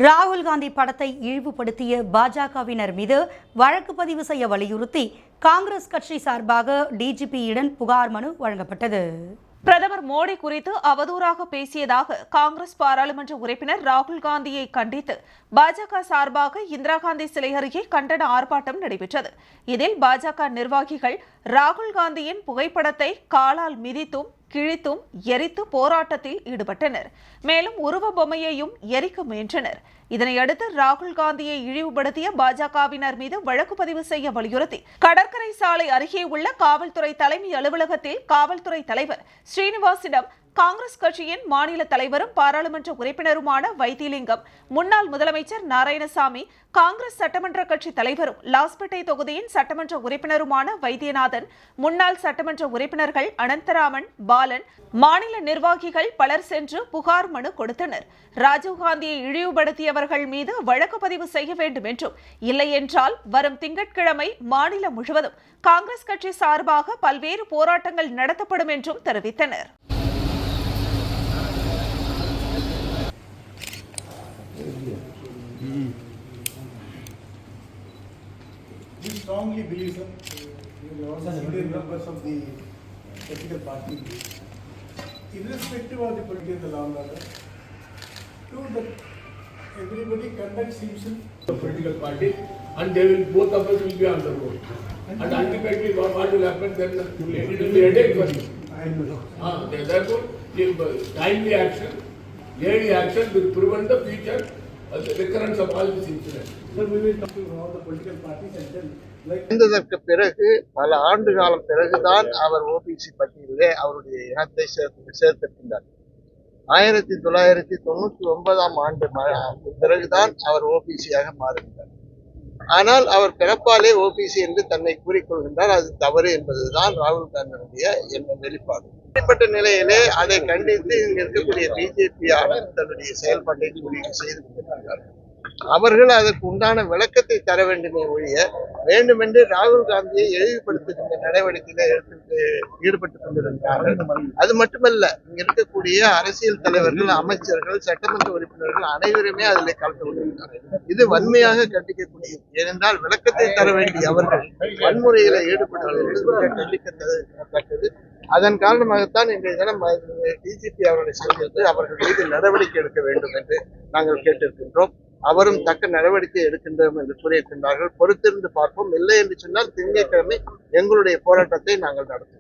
ராகுல் காந்தி படத்தை இழிவுபடுத்திய பாஜகவினர் மீது வழக்கு பதிவு செய்ய வலியுறுத்தி காங்கிரஸ் கட்சி சார்பாக டிஜிபியிடம் புகார் மனு வழங்கப்பட்டது. பிரதமர் மோடி குறித்து அவதூறாக பேசியதாக காங்கிரஸ் பாராளுமன்ற உறுப்பினர் ராகுல் காந்தியை கண்டித்து பாஜக சார்பாக இந்திரா காந்தி சிலை அருகே கண்டன ஆர்ப்பாட்டம் நடைபெற்றது. இதில் பாஜக நிர்வாகிகள் ராகுல் காந்தியின் புகைப்படத்தை காலால் மிதித்தும் கிழித்தும் எரித்து போராட்டத்தில் ஈடுபட்டனர். மேலும் உருவ பொம்மையையும் எரிக்க முயன்றனர். இதனையடுத்து ராகுல் காந்தியை இழிவுபடுத்திய பாஜகவினர் மீது வழக்கு பதிவு செய்ய வலியுறுத்தி கடற்கரை சாலை அருகே உள்ள காவல்துறை தலைமை அலுவலகத்தில் காவல்துறை தலைவர் ஸ்ரீனிவாசிடம் காங்கிரஸ் கட்சியின் மாநில தலைவரும் பாராளுமன்ற உறுப்பினருமான வைத்திலிங்கம், முன்னாள் முதலமைச்சர் நாராயணசாமி, காங்கிரஸ் சட்டமன்ற கட்சி தலைவரும் லாஸ்பேட்டை தொகுதியின் சட்டமன்ற உறுப்பினருமான வைத்தியநாதன், முன்னாள் சட்டமன்ற உறுப்பினர்கள் அனந்தராமன், பாலன், மாநில நிர்வாகிகள் பலர் சென்று புகார் மனு கொடுத்தனர். ராஜீவ்காந்தியை இழிவுபடுத்தியவர்கள் மீது வழக்கு பதிவு செய்ய வேண்டும் என்றும், இல்லையென்றால் வரும் திங்கட்கிழமை மாநிலம் முழுவதும் காங்கிரஸ் கட்சி சார்பாக பல்வேறு போராட்டங்கள் நடத்தப்படும் என்றும் தெரிவித்தனர். We strongly believe, sir, you are all senior members of the political party, irrespective of the political law and order, everybody conducts himself the political party, and they will, both of us will be on the road. And ultimately, what will happen then? It will be a headache for you. I know. Therefore, timely action, early action will prevent the future the recurrence of all these incidents. Sir, we will talk to all the political parties and tell, like. இருந்ததற்கு பிறகு பல ஆண்டு காலம் பிறகுதான் அவர் OBC பட்டியலிலே அவருடைய இனத்தை சேர்த்திருக்கின்றார். 1999 ஆண்டு பிறகுதான் அவர் ஓபிசியாக மாறுகின்றார். ஆனால் அவர் பிறப்பாலே ஓபிசி என்று தன்னை கூறிக்கொள்கின்றார். அது தவறு என்பதுதான் ராகுல் காந்தியுடைய வெளிப்பாடு. இப்படிப்பட்ட நிலையிலே அதை கண்டித்து இங்கு இருக்கக்கூடிய பிஜேபியாளர் தன்னுடைய செயல்பாட்டை செய்து கொண்டிருக்கிறார்கள். அவர்கள் அதற்கு உண்டான விளக்கத்தை தர வேண்டுமே ஒழிய வேண்டுமென்று ராகுல் காந்தியை இழிவுபடுத்துகின்ற நடவடிக்கையில ஈடுபட்டுக் கொண்டிருக்கிறார்கள். அது மட்டுமல்ல, இங்க இருக்கக்கூடிய அரசியல் தலைவர்கள், அமைச்சர்கள், சட்டமன்ற உறுப்பினர்கள் அனைவருமே அதில் கலந்து கொண்டிருக்கிறார்கள். இது வன்மையாக கண்டிக்கக்கூடியது. ஏனென்றால் விளக்கத்தை தர வேண்டிய அவர்கள் வன்முறையில ஈடுபடுவது கண்டிக்கத்தக்கது. அதன் காரணமாகத்தான் இன்றைய தினம் டிஜிபி அவர்களை செல்கிறது அவர்கள் மீது நடவடிக்கை எடுக்க வேண்டும் என்று நாங்கள் கேட்டிருக்கின்றோம். அவரும் தக்க நடவடிக்கை எடுக்கின்றோம் என்று கூறியிருக்கின்றார்கள். பொறுத்திருந்து பார்ப்போம். இல்லை என்று சொன்னால் திங்கட்கிழமை எங்களுடைய போராட்டத்தை நாங்கள் நடத்துவோம்.